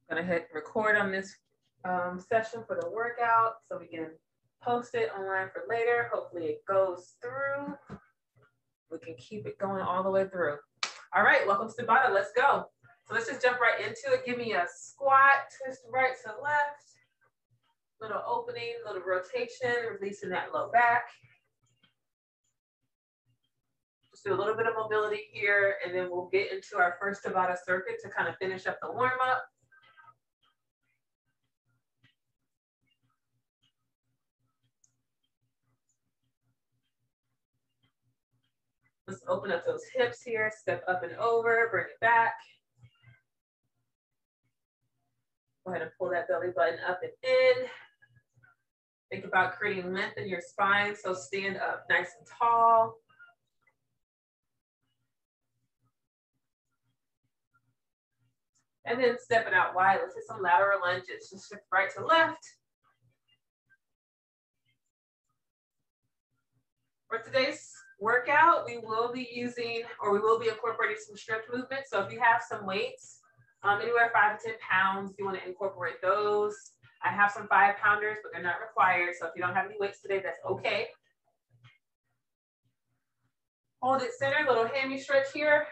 I'm gonna hit record on this session for the workout so we can post it online for later. Hopefully it goes through. We can keep it going all the way through. All right, welcome to Tabata. Let's go. So let's just jump right into it. Give me a squat, twist right to left. Little opening, little rotation, releasing that low back. Just do a little bit of mobility here, and then we'll get into our first Tabata circuit to kind of finish up the warm-up. Let's open up those hips here, step up and over, bring it back. Go ahead and pull that belly button up and in. Think about creating length in your spine, so stand up nice and tall. And then stepping out wide, let's hit some lateral lunges. Just shift right to left. For today's workout, we will be using, or we will be incorporating some stretch movements. So if you have some weights, anywhere 5 to 10 pounds, you want to incorporate those. I have some 5-pounders, but they're not required. So if you don't have any weights today, that's okay. Hold it center, little hammy stretch here.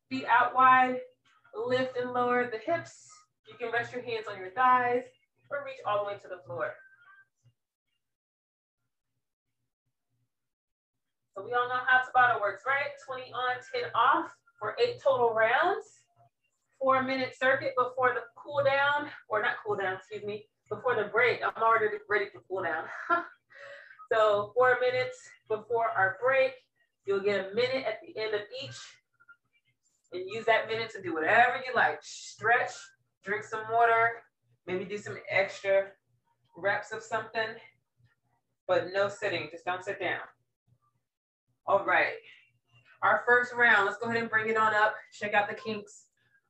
Feet out wide, lift and lower the hips. You can rest your hands on your thighs or reach all the way to the floor. So we all know how Tabata works, right? 20 on, 10 off for 8 total rounds. 4-minute circuit before the cool down, or not cool down, excuse me, before the break. I'm already ready to cool down. So 4 minutes before our break, you'll get a minute at the end of each, and use that minute to do whatever you like. Stretch, drink some water, maybe do some extra reps of something, but no sitting, just don't sit down. All right, our first round, let's go ahead and bring it on up, check out the kinks.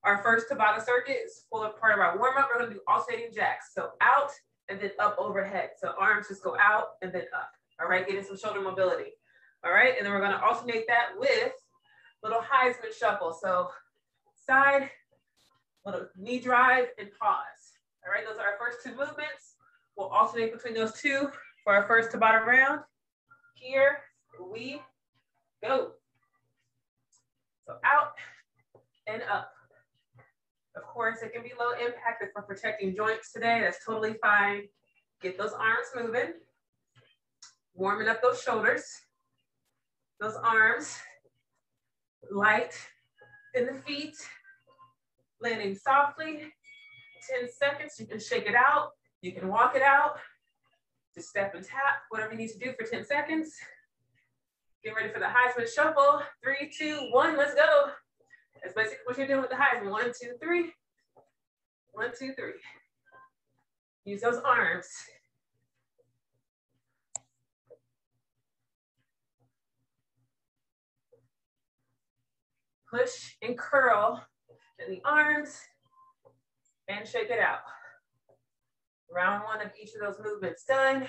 Our first Tabata circuit is full of part of our warm-up. We're gonna do alternating jacks. So out and then up overhead. So arms just go out and then up. All right, getting some shoulder mobility. All right, and then we're gonna alternate that with little Heisman shuffle. So side, little knee drive and pause. All right, those are our first 2 movements. We'll alternate between those 2 for our first Tabata round. Here we go. So out and up. Of course, it can be low impact if we're protecting joints today. That's totally fine. Get those arms moving. Warming up those shoulders. Those arms. Light in the feet. Landing softly. 10 seconds. You can shake it out. You can walk it out. Just step and tap. Whatever you need to do for 10 seconds. Get ready for the Heisman shuffle. 3, 2, 1, let's go. That's basically what you're doing with the Heisman. 1, 2, 3. 1, 2, 3. Use those arms. Push and curl in the arms and shake it out. Round 1 of each of those movements done.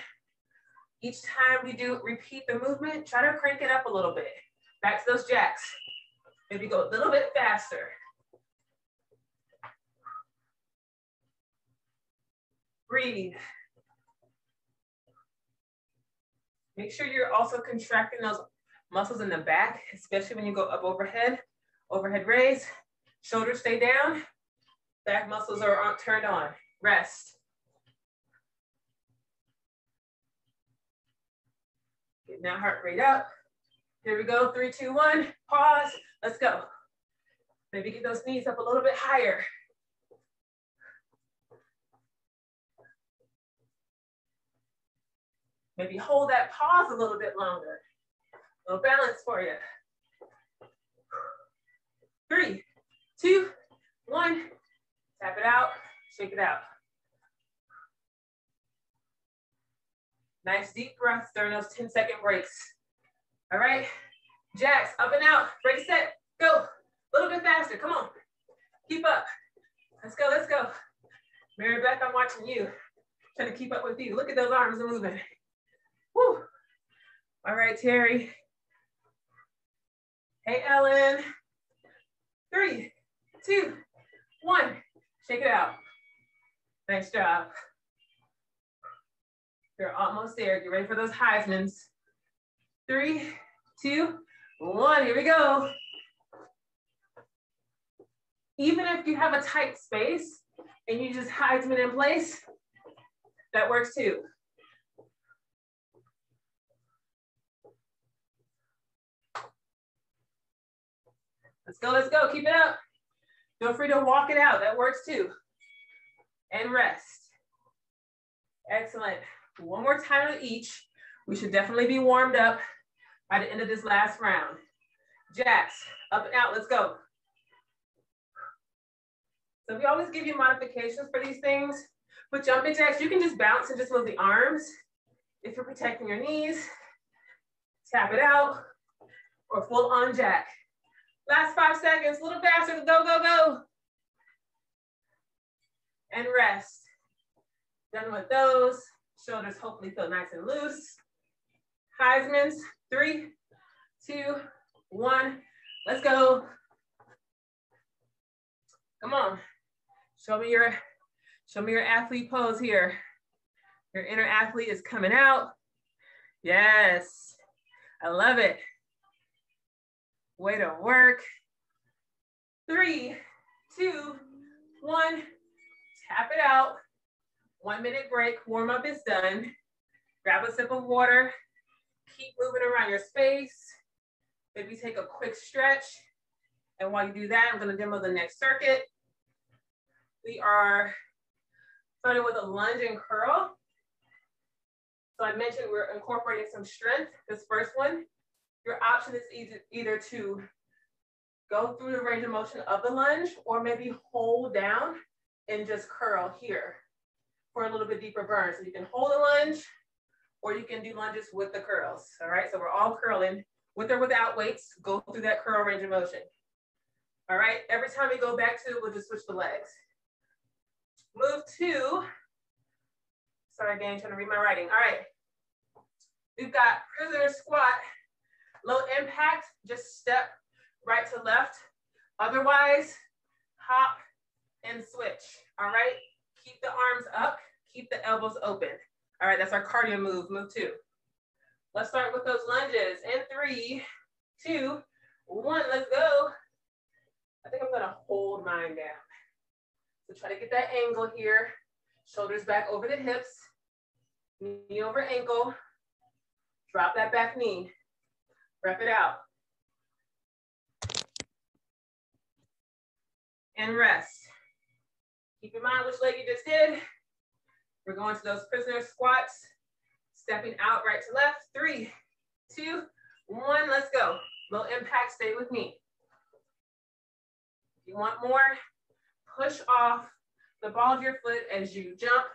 Each time we do repeat the movement, try to crank it up a little bit. Back to those jacks. Maybe go a little bit faster. Breathe. Make sure you're also contracting those muscles in the back, especially when you go up overhead. Overhead raise, shoulders stay down, back muscles are turned on. Rest. Getting that heart rate up. Here we go, 3, 2, 1, pause, let's go. Maybe get those knees up a little bit higher. Maybe hold that pause a little bit longer. A little balance for you. 3, 2, 1, tap it out, shake it out. Nice deep breaths during those 10-second breaks. All right, jacks, up and out, ready, set, go. A little bit faster, come on. Keep up. Let's go, let's go. Mary Beth, I'm watching you. Trying to keep up with you. Look at those arms moving. Woo. All right, Terry. Hey, Ellen. 3, 2, 1. Shake it out. Nice job. You're almost there. Get ready for those Heismans. 3, 2, 1, here we go. Even if you have a tight space and you just Heisman in place, that works too. Let's go, keep it up. Feel free to walk it out, that works too. And rest. Excellent. One more time of each. We should definitely be warmed up by the end of this last round. Jacks, up and out, let's go. So we always give you modifications for these things. With jumping jacks, you can just bounce and just move the arms. If you're protecting your knees, tap it out, or full on jack. Last 5 seconds, a little faster, go, go, go. And rest. Done with those. Shoulders hopefully feel nice and loose. Heismans, 3, 2, 1, let's go. Come on. Show me your athlete pose here. Your inner athlete is coming out. Yes, I love it. Way to work. 3, 2, 1, tap it out. 1 minute break, warm up is done. Grab a sip of water. Keep moving around your space. Maybe take a quick stretch. And while you do that, I'm gonna demo the next circuit. We are starting with a lunge and curl. So I mentioned we're incorporating some strength. This first one, your option is either to go through the range of motion of the lunge or maybe hold down and just curl here for a little bit deeper burn. So you can hold a lunge or you can do lunges with the curls. All right, so we're all curling with or without weights. Go through that curl range of motion. All right, every time we go back to, we'll just switch the legs. Move to, sorry again, trying to read my writing. All right, we've got prisoner squat, low impact, just step right to left. Otherwise, hop and switch, all right? Keep the arms up, keep the elbows open. All right, that's our cardio move, move 2. Let's start with those lunges. In 3, 2, 1, let's go. I think I'm gonna hold mine down. So try to get that angle here. Shoulders back over the hips, knee over ankle. Drop that back knee, rep it out. And rest. Keep in mind which leg you just did. We're going to those prisoner squats, stepping out right to left. 3, 2, 1, let's go. Low impact, stay with me. If you want more, push off the ball of your foot as you jump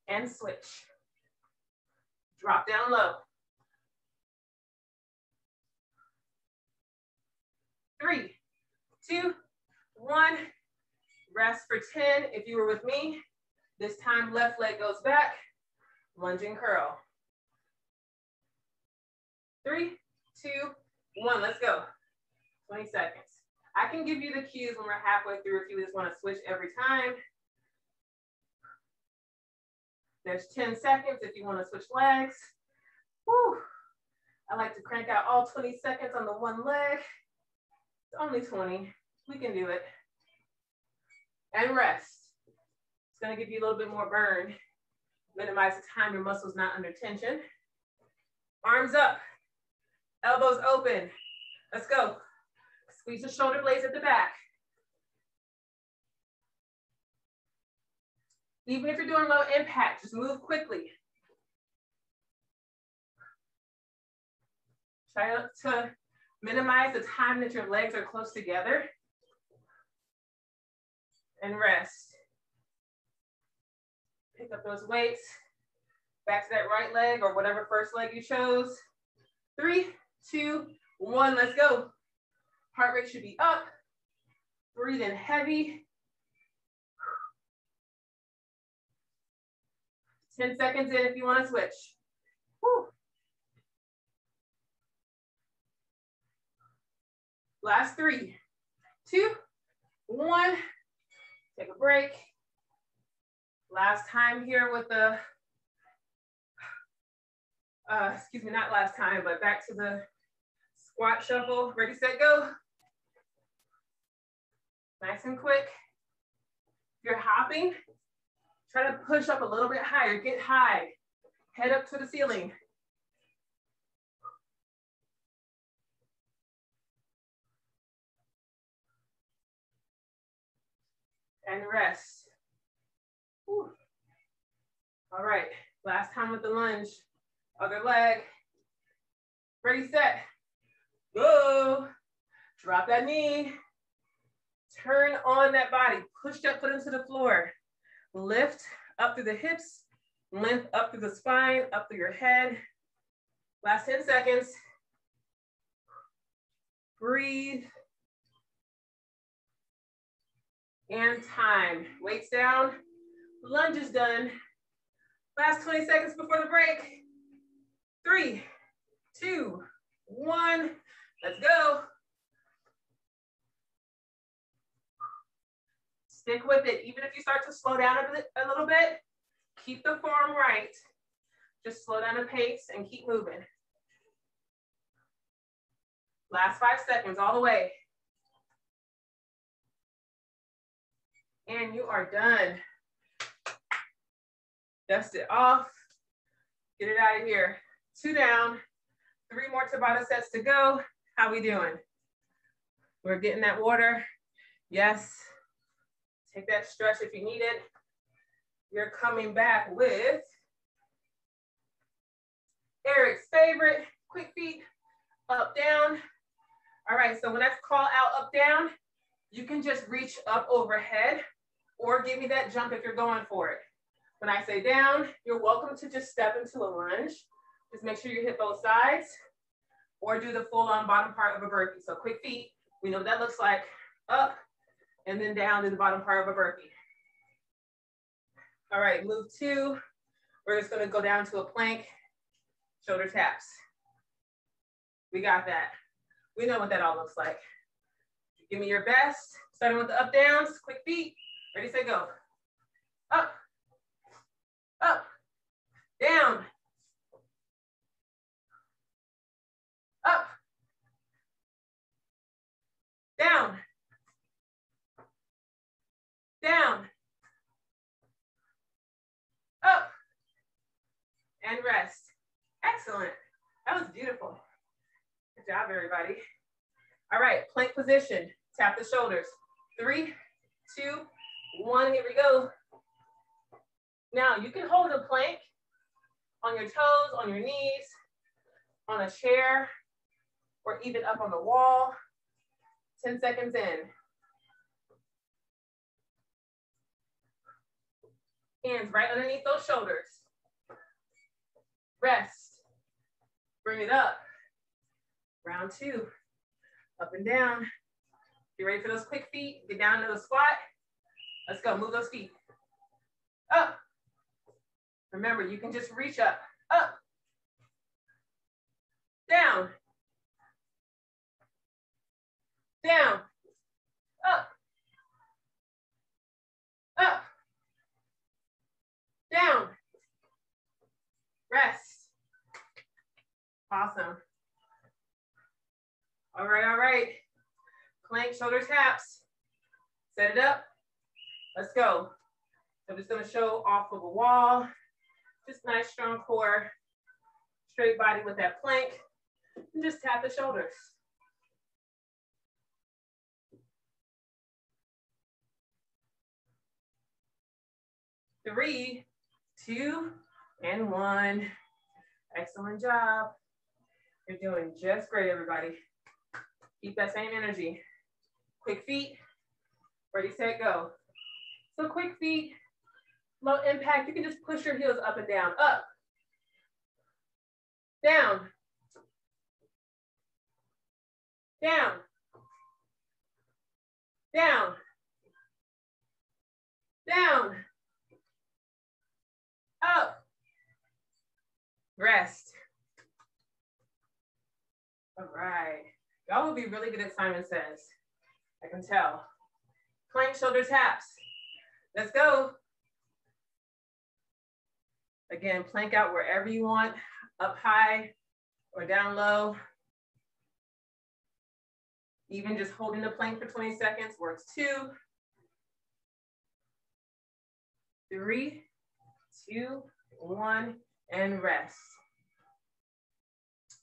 and switch. Drop down low. 3, 2, 1. Rest for 10. If you were with me, this time left leg goes back, lunge and curl. 3, 2, 1, let's go. 20 seconds. I can give you the cues when we're halfway through if you just want to switch every time. There's 10 seconds if you want to switch legs. Whew. I like to crank out all 20 seconds on the one leg. It's only 20. We can do it. And rest. It's going to give you a little bit more burn. Minimize the time your muscles not under tension. Arms up. Elbows open. Let's go. Squeeze the shoulder blades at the back. Even if you're doing low impact, just move quickly. Try to minimize the time that your legs are close together. And rest. Pick up those weights. Back to that right leg or whatever first leg you chose. 3, 2, 1, let's go. Heart rate should be up. Breathe in heavy. 10 seconds in if you want to switch. Whew. Last 3, 2, 1. Take a break. Last time here with the, excuse me, not last time, but back to the squat shuffle. Ready, set, go. Nice and quick. If you're hopping, try to push up a little bit higher. Get high. Head up to the ceiling. And rest. Whew. All right, last time with the lunge. Other leg. Ready, set, go. Drop that knee. Turn on that body. Push that foot into the floor. Lift up through the hips. Lift up through the spine, up through your head. Last 10 seconds. Breathe. And time. Weights down. Lunge is done. Last 20 seconds before the break. 3, 2, 1. Let's go. Stick with it. Even if you start to slow down a little bit, keep the form right. Just slow down the pace and keep moving. Last 5 seconds, all the way. And you are done. Dust it off. Get it out of here. 2 down. 3 more Tabata sets to go. How we doing? We're getting that water. Yes. Take that stretch if you need it. You're coming back with Eric's favorite, quick feet, up, down. All right, so when I call out up, down, you can just reach up overhead or give me that jump if you're going for it. When I say down, you're welcome to just step into a lunge. Just make sure you hit both sides or do the full on bottom part of a burpee. So quick feet, we know what that looks like. Up and then down to the bottom part of a burpee. All right, move 2. We're just gonna go down to a plank, shoulder taps. We got that. We know what that all looks like. Give me your best, starting with the up downs, quick feet. Ready, set, go. Up, up, down, up, down, down, up, and rest. Excellent. That was beautiful. Good job, everybody. All right, plank position. Tap the shoulders. 3, 2, 1. Here we go. Now, you can hold a plank on your toes, on your knees, on a chair, or even up on the wall. 10 seconds in. Hands right underneath those shoulders. Rest. Bring it up. Round 2. Up and down. Get ready for those quick feet. Get down to the squat. Let's go. Move those feet. Up. Remember, you can just reach up. Up. Down. Down. Up. Up. Down. Rest. Awesome. All right, all right. Plank, shoulder taps. Set it up. Let's go. I'm just gonna show off of a wall. Just nice, strong core. Straight body with that plank. And just tap the shoulders. Three, 2, and 1. Excellent job. You're doing just great, everybody. Keep that same energy. Quick feet. Ready, set, go. So quick feet, low impact. You can just push your heels up and down. Up. Down. Down. Down. Down. Up. Rest. All right. Y'all will be really good at Simon Says. I can tell. Plank, shoulder taps. Let's go. Again, plank out wherever you want, up high or down low. Even just holding the plank for 20 seconds works too. 3, 2, 1, and rest.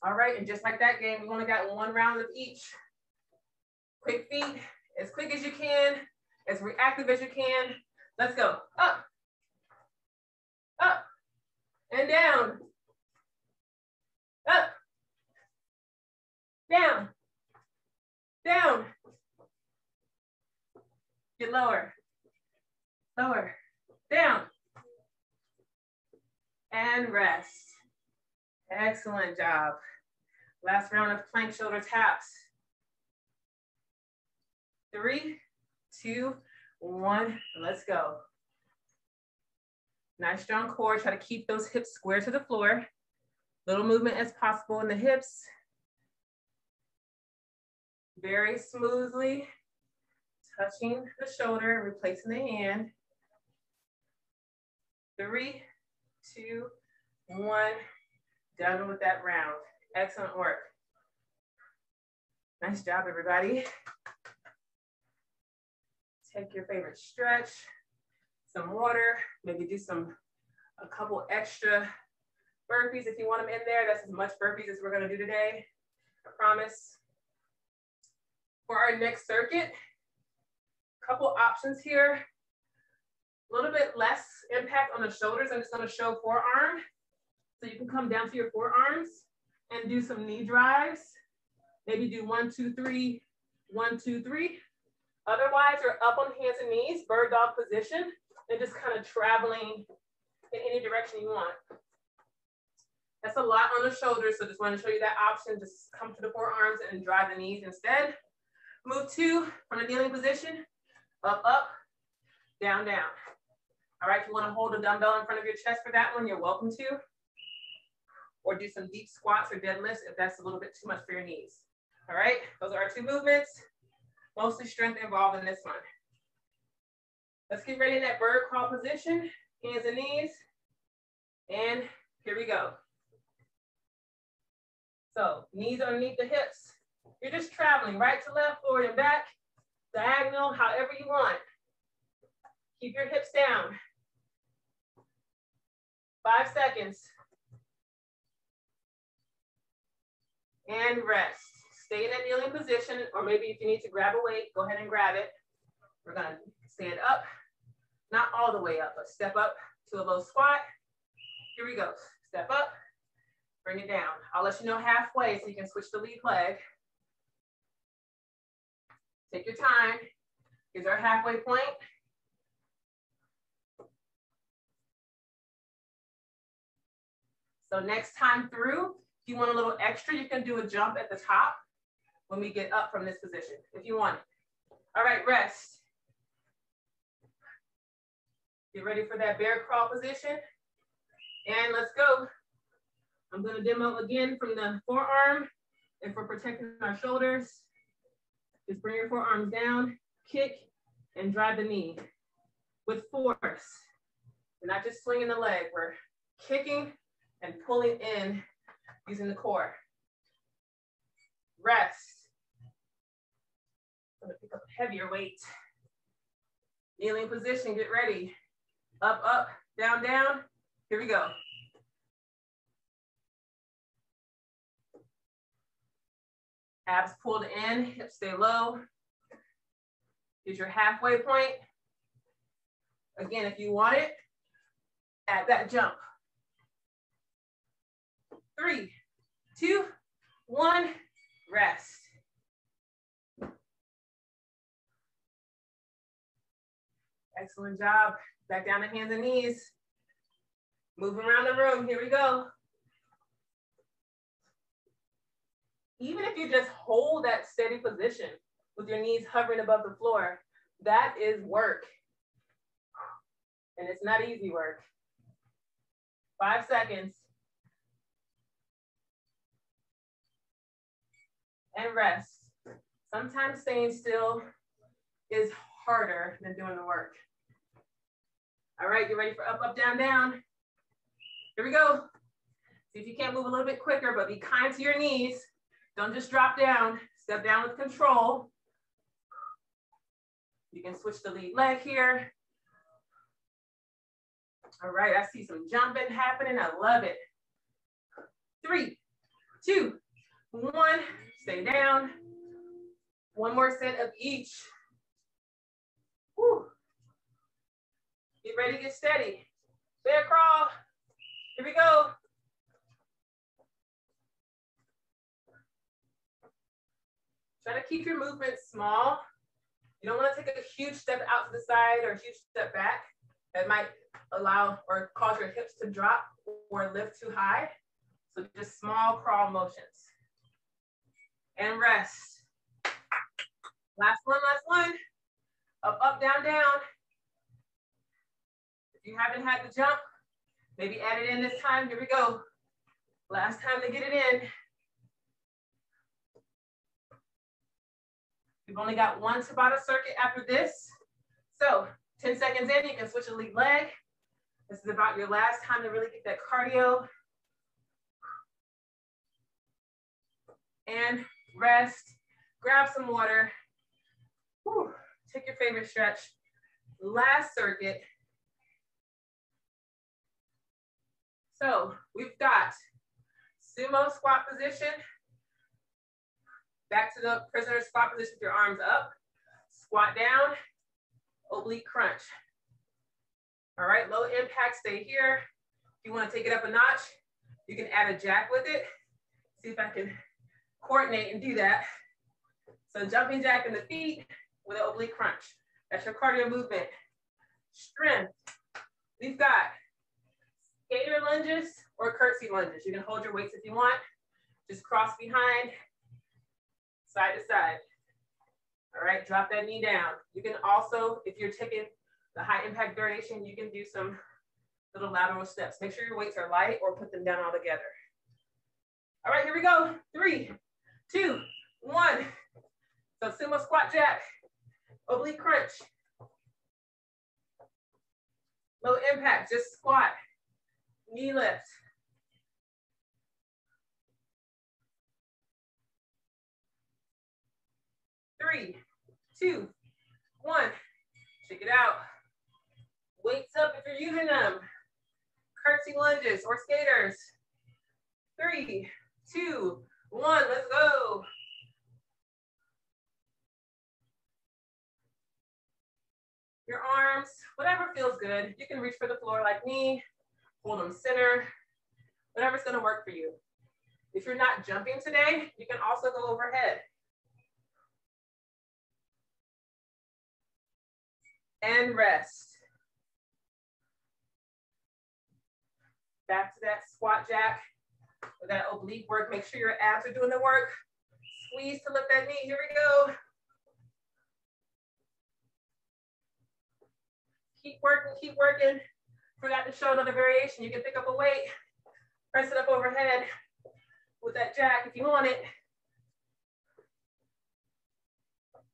All right, and just like that game, we only got 1 round of each. Quick feet, as quick as you can, as reactive as you can. Let's go. Up, up, and down. Up, down, down. Get lower, lower, down, and rest. Excellent job. Last round of plank shoulder taps. 3, 2, 1, let's go. Nice strong core. Try to keep those hips square to the floor. Little movement as possible in the hips. Very smoothly touching the shoulder, replacing the hand. 3, 2, 1. Done with that round. Excellent work. Nice job, everybody. Take your favorite stretch, some water, maybe do a couple extra burpees if you want them in there. That's as much burpees as we're gonna do today, I promise. For our next circuit, a couple options here. A little bit less impact on the shoulders. I'm just gonna show forearm. So you can come down to your forearms and do some knee drives. Maybe do 1, 2, 3, 1, 2, 3. Otherwise, you're up on hands and knees, bird dog position, and just kind of traveling in any direction you want. That's a lot on the shoulders, so just want to show you that option. Just come to the forearms and drive the knees instead. Move 2 from the kneeling position, up, up, down, down. All right, if you want to hold a dumbbell in front of your chest for that one, you're welcome to. Or do some deep squats or deadlifts if that's a little bit too much for your knees. All right, those are our 2 movements. Mostly strength involved in this one. Let's get ready in that bird crawl position, hands and knees. And here we go. So knees underneath the hips. You're just traveling right to left, forward and back, diagonal, however you want. Keep your hips down. 5 seconds. And rest. Stay in that kneeling position, or maybe if you need to grab a weight, go ahead and grab it. We're gonna stand up, not all the way up, but step up to a low squat. Here we go. Step up, bring it down. I'll let you know halfway so you can switch the lead leg. Take your time. Here's our halfway point. So next time through, if you want a little extra, you can do a jump at the top when we get up from this position, if you want it. All right, rest. Get ready for that bear crawl position. And let's go. I'm gonna demo again from the forearm, and for protecting our shoulders, just bring your forearms down, kick, and drive the knee with force. We're not just swinging the leg, we're kicking and pulling in using the core. Rest. I'm gonna pick up a heavier weight. Kneeling position, get ready. Up, up, down, down. Here we go. Abs pulled in, hips stay low. Here's your halfway point. Again, if you want it, add that jump. 3, 2, 1, rest. Excellent job. Back down to hands and knees. Moving around the room, here we go. Even if you just hold that steady position with your knees hovering above the floor, that is work. And it's not easy work. 5 seconds. And rest. Sometimes staying still is harder than doing the work. All right, get ready for up, up, down, down. Here we go. See if you can't move a little bit quicker, but be kind to your knees. Don't just drop down. Step down with control. You can switch the lead leg here. All right, I see some jumping happening. I love it. 3, 2, 1. Stay down. One more set of each. Woo. Get ready to get steady. Bear crawl. Here we go. Try to keep your movement small. You don't want to take a huge step out to the side or a huge step back. That might allow or cause your hips to drop or lift too high. So just small crawl motions. And rest. Last one, last one. Up, up, down, down. If you haven't had the jump, maybe add it in this time. Here we go. Last time to get it in. We've only got one Tabata circuit after this. So 10 seconds in, you can switch a lead leg. This is about your last time to really get that cardio. And rest, grab some water. Whew. Take your favorite stretch. Last circuit. So we've got sumo squat position. Back to the prisoner squat position with your arms up. Squat down, oblique crunch. All right, low impact, stay here. If you want to take it up a notch, you can add a jack with it. See if I can coordinate and do that. So jumping jack in the feet with an oblique crunch. That's your cardio movement. Strength. We've got skater lunges or curtsy lunges. You can hold your weights if you want. Just cross behind, side to side. All right, drop that knee down. You can also, if you're taking the high impact variation, you can do some little lateral steps. Make sure your weights are light or put them down all together. All right, here we go. 3, 2, 1. So sumo squat jack, oblique crunch. Low impact, just squat, knee lift. Three, 2, 1. Check it out. Weights up if you're using them. Curtsy lunges or skaters. 3, 2, 1. Let's go. Your arms, whatever feels good. You can reach for the floor like me. Hold them center. Whatever's going to work for you. If you're not jumping today, you can also go overhead. And rest. Back to that squat jack with that oblique work. Make sure your abs are doing the work. Squeeze to lift that knee. Here we go. Keep working, keep working. Forgot to show another variation. You can pick up a weight, press it up overhead with that jack if you want it.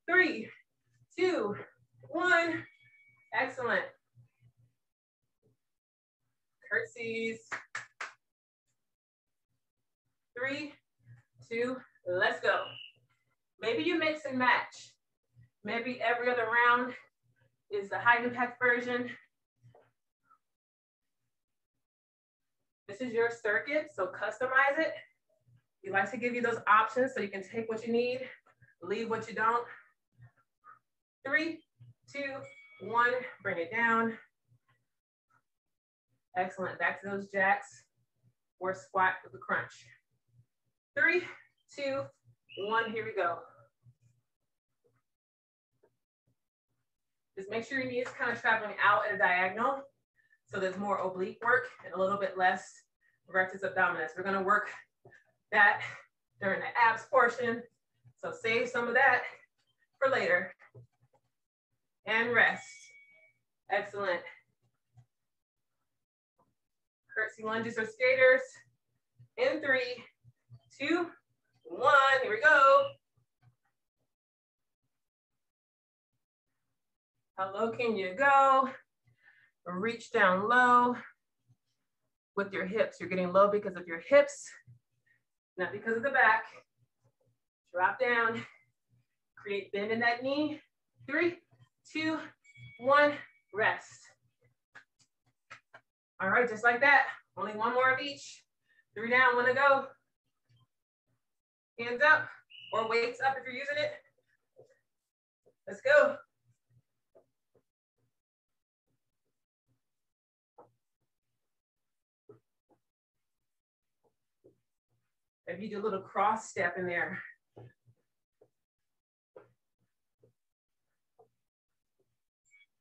3, 2, 1. Excellent. Curtsies. 3, 2, let's go. Maybe you mix and match. Maybe every other round is the high impact version. This is your circuit, so customize it. We like to give you those options so you can take what you need, leave what you don't. 3, 2, 1, bring it down. Excellent, back to those jacks or squat with the crunch. 3, 2, 1, here we go. Just make sure your knee is kind of traveling out at a diagonal so there's more oblique work and a little bit less rectus abdominis. We're gonna work that during the abs portion, so save some of that for later. And rest. Excellent. Curtsy lunges or skaters. In 3, 2, 1, here we go. How low can you go? Reach down low. with your hips. You're getting low because of your hips, not because of the back. Drop down, create bend in that knee. 3, 2, 1, rest. All right, just like that. Only one more of each. 3 down, 1 to go. Hands up or weights up if you're using it. Let's go. If you do a little cross step in there.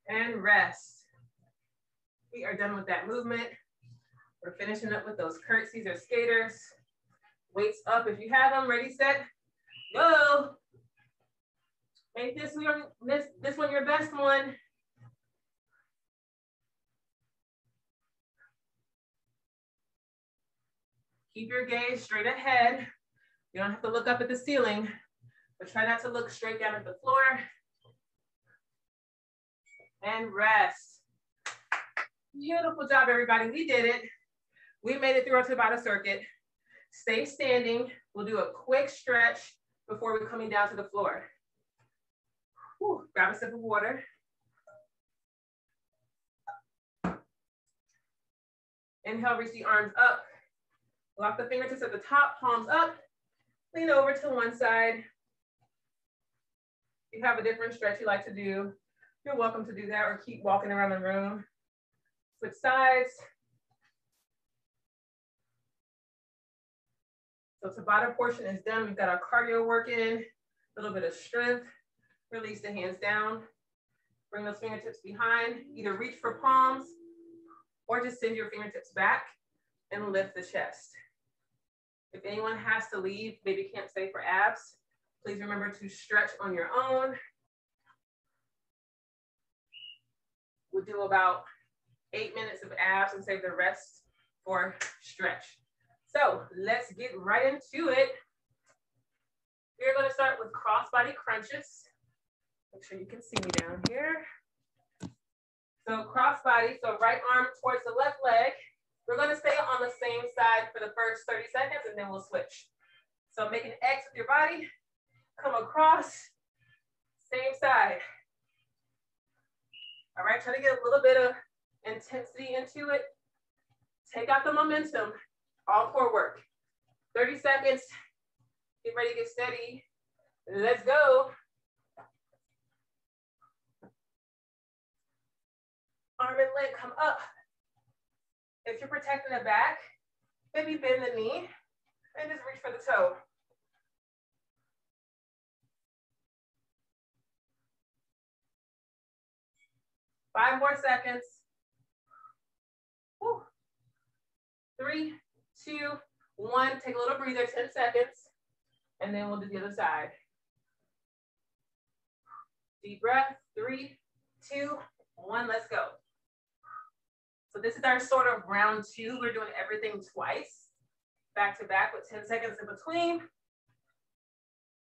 And rest. We are done with that movement. We're finishing up with those curtsies or skaters. Weights up if you have them. Ready, set, go. Make this one your best one. Keep your gaze straight ahead. You don't have to look up at the ceiling, but try not to look straight down at the floor. And rest. Beautiful job, everybody. We did it. We made it through our Tabata circuit. Stay standing. We'll do a quick stretch before we're coming down to the floor. Whew, grab a sip of water. Inhale, reach the arms up. Lock the fingertips at the top, palms up. Lean over to one side. If you have a different stretch you like to do, you're welcome to do that or keep walking around the room. Switch sides. So Tabata portion is done. We've got our cardio working, a little bit of strength. Release the hands down. Bring those fingertips behind. Either reach for palms or just send your fingertips back and lift the chest. If anyone has to leave, maybe can't stay for abs, please remember to stretch on your own. We'll do about 8 minutes of abs and save the rest for stretch. So let's get right into it. We're going to start with crossbody crunches. Make sure you can see me down here. So crossbody, so right arm towards the left leg. We're going to stay on the same side for the first 30 seconds and then we'll switch. So make an X with your body, come across, same side. All right, try to get a little bit of intensity into it. Take out the momentum, all core work. 30 seconds, get ready to get steady. Let's go. Arm and leg come up. If you're protecting the back, maybe bend the knee and just reach for the toe. Five more seconds. Woo. 3, 2, 1. Take a little breather, 10 seconds. And then we'll do the other side. Deep breath, 3, 2, 1, let's go. So this is our sort of round 2. We're doing everything twice, back to back with 10 seconds in between.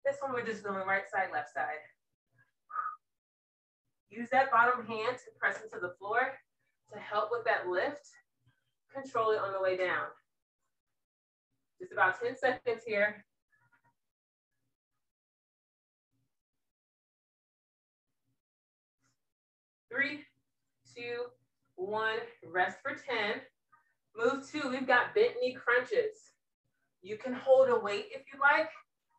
This one we're just doing right side, left side. Use that bottom hand to press into the floor to help with that lift. Control it on the way down. Just about 10 seconds here. Three, 2, 1, rest for 10. Move 2, we've got bent knee crunches. You can hold a weight if you like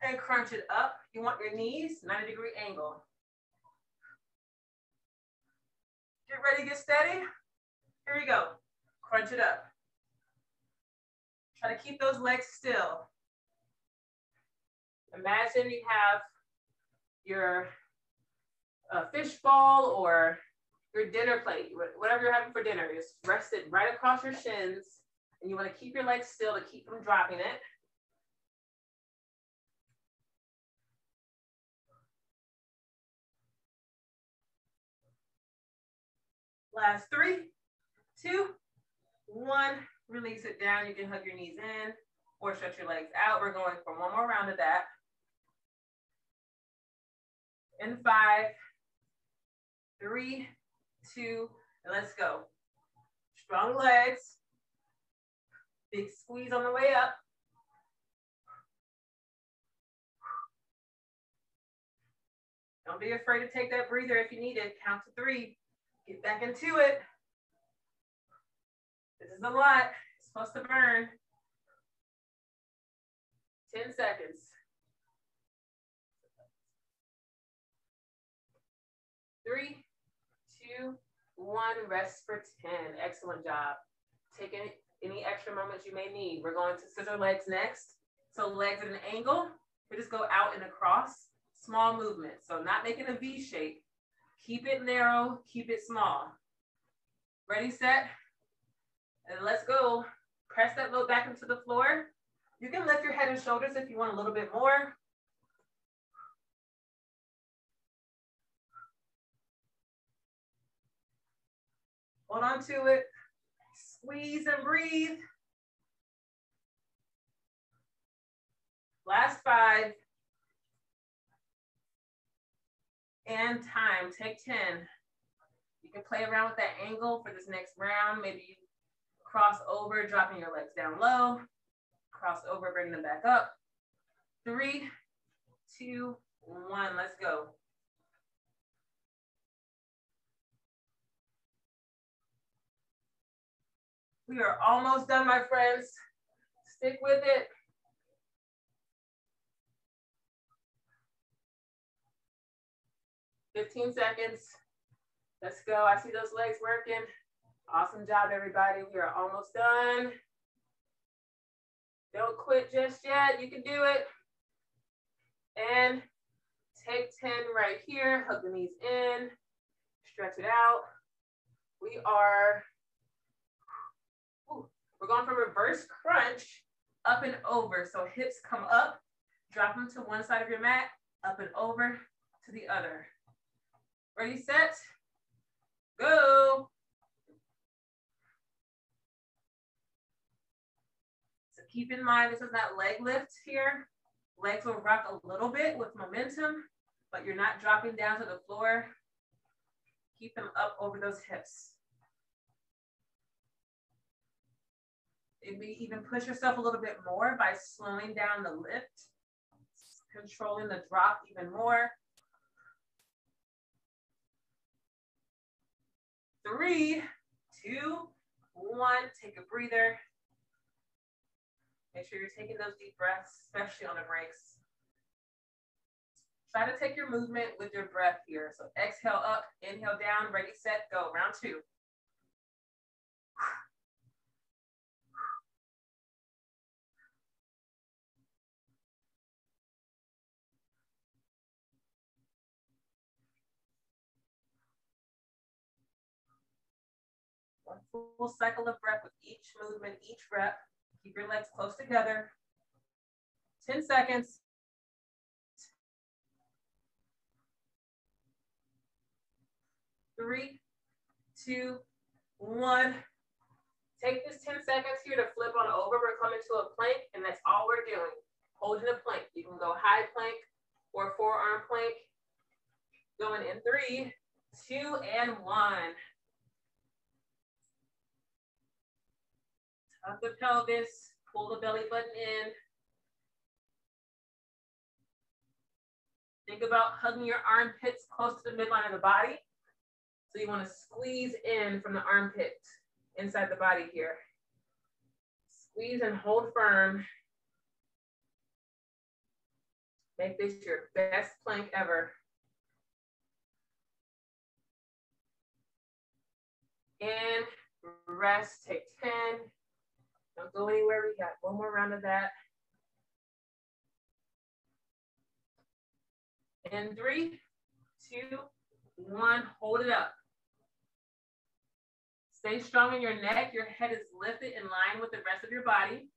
and crunch it up. You want your knees 90-degree angle. Get ready, get steady. Here we go. Crunch it up. Try to keep those legs still. Imagine you have your fish ball or your dinner plate, whatever you're having for dinner. Just rest it right across your shins, and you want to keep your legs still to keep from dropping it. Last 3, 2, 1. Release it down. You can hug your knees in or stretch your legs out. We're going for one more round of that. In 5, 3, 2, and let's go. Strong legs. Big squeeze on the way up. Don't be afraid to take that breather if you need it. Count to 3. Get back into it. This is a lot. It's supposed to burn. 10 seconds. 3, 2, 1. Rest for 10. Excellent job. Take any extra moments you may need. We're going to scissor legs next. So legs at an angle. We just go out and across. Small movement. So not making a V shape. Keep it narrow. Keep it small. Ready, set, and let's go. Press that low back into the floor. You can lift your head and shoulders if you want a little bit more. Hold on to it. Squeeze and breathe. Last 5. And time. Take 10. You can play around with that angle for this next round. Maybe you cross over, dropping your legs down low. Cross over, bring them back up. 3, 2, 1. Let's go. We are almost done, my friends. Stick with it. $15 seconds. Let's go. I see those legs working. Awesome job, everybody. We are almost done. Don't quit just yet. You can do it. And take 10 right here. Hug the knees in. Stretch it out. We're going from reverse crunch up and over. So hips come up. Drop them to one side of your mat. Up and over to the other. Ready, set, go. So keep in mind, this is not leg lift here. Legs will rock a little bit with momentum, but you're not dropping down to the floor. Keep them up over those hips. Maybe even push yourself a little bit more by slowing down the lift, controlling the drop even more. 3, 2, 1. Take a breather. Make sure you're taking those deep breaths, especially on the breaks. Try to take your movement with your breath here. So exhale up, inhale down, ready, set, go. Round 2. One full cycle of breath with each movement, each rep. Keep your legs close together. 10 seconds. 3, 2, 1. Take this 10 seconds here to flip on over. We're coming to a plank, and that's all we're doing. Holding a plank. You can go high plank or forearm plank. Going in 3, 2, and 1. Tuck the pelvis, pull the belly button in. Think about hugging your armpits close to the midline of the body. So you want to squeeze in from the armpit inside the body here. Squeeze and hold firm. Make this your best plank ever. And rest, take 10. Don't go anywhere. We got one more round of that. And 3, 2, 1, hold it up. Stay strong in your neck. Your head is lifted in line with the rest of your body,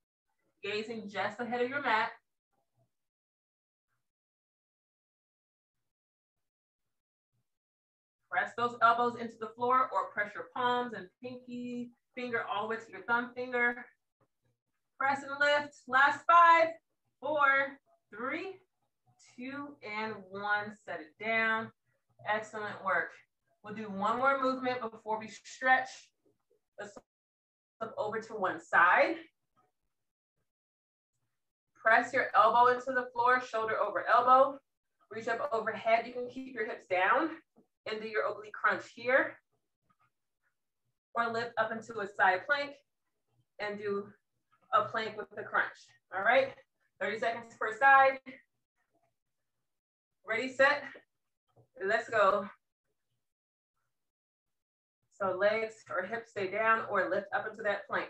gazing just ahead of your mat. Press those elbows into the floor or press your palms and pinky finger all the way to your thumb finger. Press and lift. Last 5, 4, 3, 2, and 1. Set it down. Excellent work. We'll do one more movement before we stretch. Let's flip over to one side. Press your elbow into the floor, shoulder over elbow. Reach up overhead. You can keep your hips down and do your oblique crunch here. Or lift up into a side plank and do a plank with the crunch. All right, 30 seconds per side. Ready, set, let's go. So legs or hips stay down or lift up into that plank.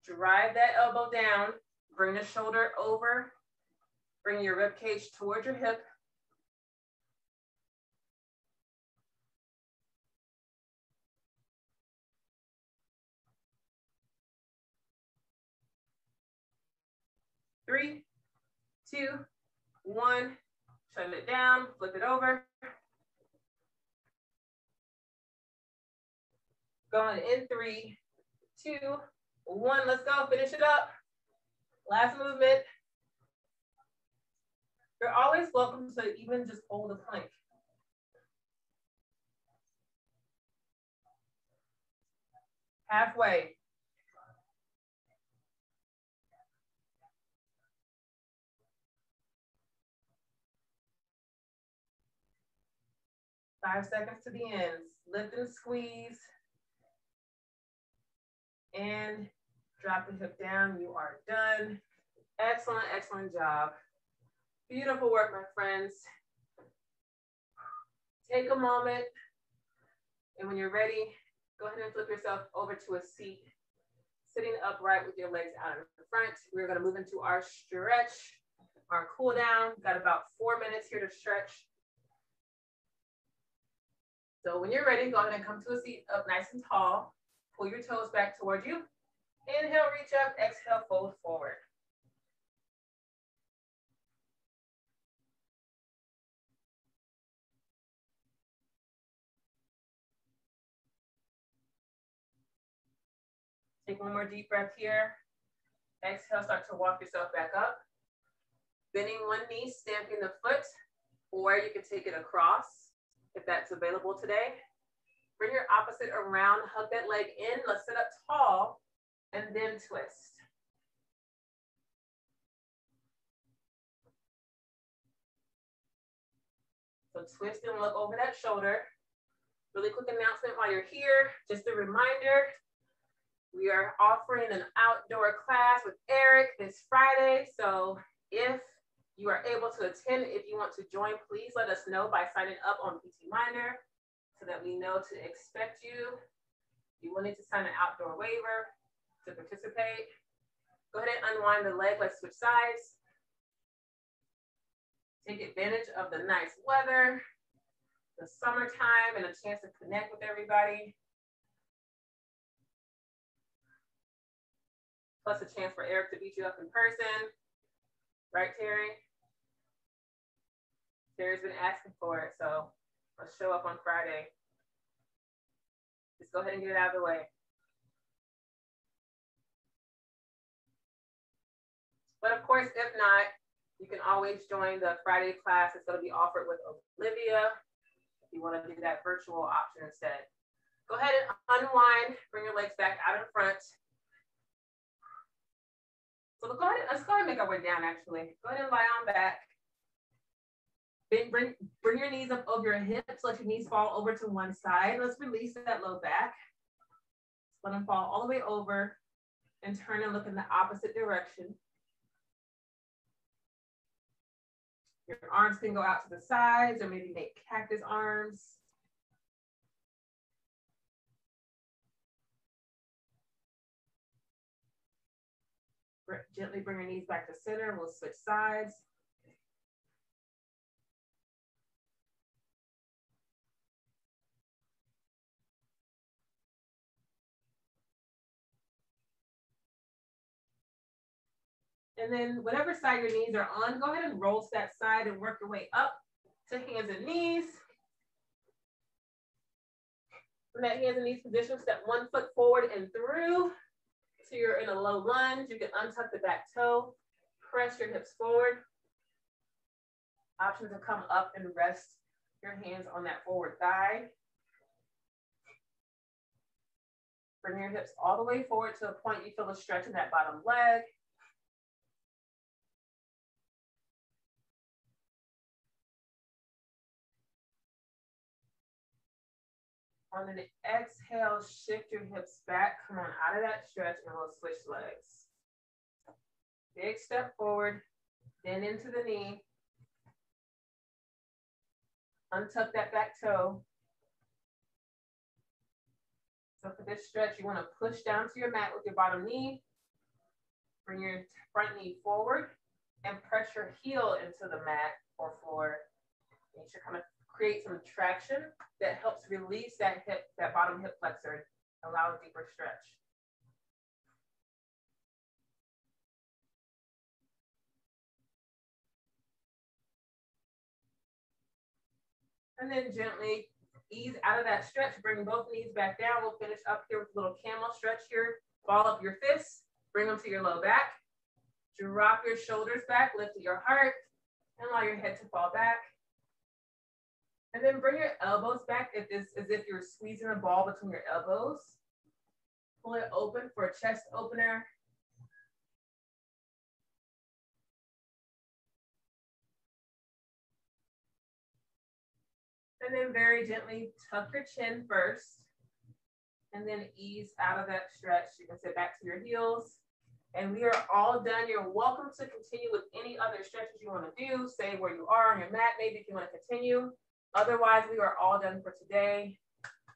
Drive that elbow down, bring the shoulder over, bring your rib cage towards your hip. Three, two, one, shut it down, flip it over. Going in 3, 2, 1, let's go, finish it up. Last movement. You're always welcome to even just hold a plank. Halfway. Five seconds to the ends. Lift and squeeze. And drop the hip down. You are done. Excellent, excellent job. Beautiful work, my friends. Take a moment. And when you're ready, go ahead and flip yourself over to a seat. Sitting upright with your legs out in front. We're going to move into our stretch, our cool down. Got about 4 minutes here to stretch. So when you're ready, go ahead and come to a seat up nice and tall. Pull your toes back towards you. Inhale, reach up. Exhale, fold forward. Take one more deep breath here. Exhale, start to walk yourself back up. Bending one knee, stamping the foot, or you can take it across if that's available today. Bring your opposite around, hug that leg in. Let's sit up tall and then twist. So twist and look over that shoulder. Really quick announcement while you're here. Just a reminder, we are offering an outdoor class with Eric this Friday. So if you are able to attend, if you want to join, please let us know by signing up on PT Minder so that we know to expect you. You will need to sign an outdoor waiver to participate. Go ahead and unwind the leg. Let's switch sides. Take advantage of the nice weather, the summertime, and a chance to connect with everybody. Plus a chance for Eric to beat you up in person. Right, Terry? Terry's been asking for it, so let's show up on Friday. Just go ahead and get it out of the way. But of course, if not, you can always join the Friday class. It's going to be offered with Olivia if you want to do that virtual option instead. Go ahead and unwind, bring your legs back out in front. So let's go ahead and make our way down actually. Go ahead and lie on back. Bring your knees up over your hips. Let your knees fall over to one side. Let's release that low back. Let them fall all the way over and turn and look in the opposite direction. Your arms can go out to the sides or maybe make cactus arms. Gently bring your knees back to center. We'll switch sides. And then whatever side your knees are on, go ahead and roll to that side and work your way up to hands and knees. From that hands and knees position, step one foot forward and through. So you're in a low lunge. You can untuck the back toe, press your hips forward. Option to come up and rest your hands on that forward thigh. Bring your hips all the way forward to a point you feel a stretch in that bottom leg. On an exhale, shift your hips back. Come on out of that stretch and we'll switch legs. Big step forward, then into the knee. Untuck that back toe. So for this stretch, you want to push down to your mat with your bottom knee. Bring your front knee forward and press your heel into the mat or floor. You should kind of create some traction that helps release that hip, that bottom hip flexor, allow a deeper stretch. And then gently ease out of that stretch, bring both knees back down. We'll finish up here with a little camel stretch here. Ball up your fists, bring them to your low back. Drop your shoulders back, lift your heart, and allow your head to fall back. And then bring your elbows back as if you're squeezing a ball between your elbows. Pull it open for a chest opener. And then very gently tuck your chin first. And then ease out of that stretch. You can sit back to your heels. And we are all done. You're welcome to continue with any other stretches you want to do. Stay where you are on your mat, maybe if you want to continue. Otherwise, we are all done for today.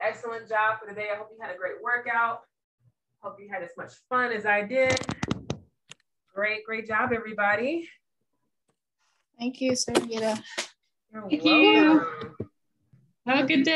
Excellent job for today. I hope you had a great workout. Hope you had as much fun as I did. Great job, everybody. Thank you, Sarita. You're welcome. Have a good day.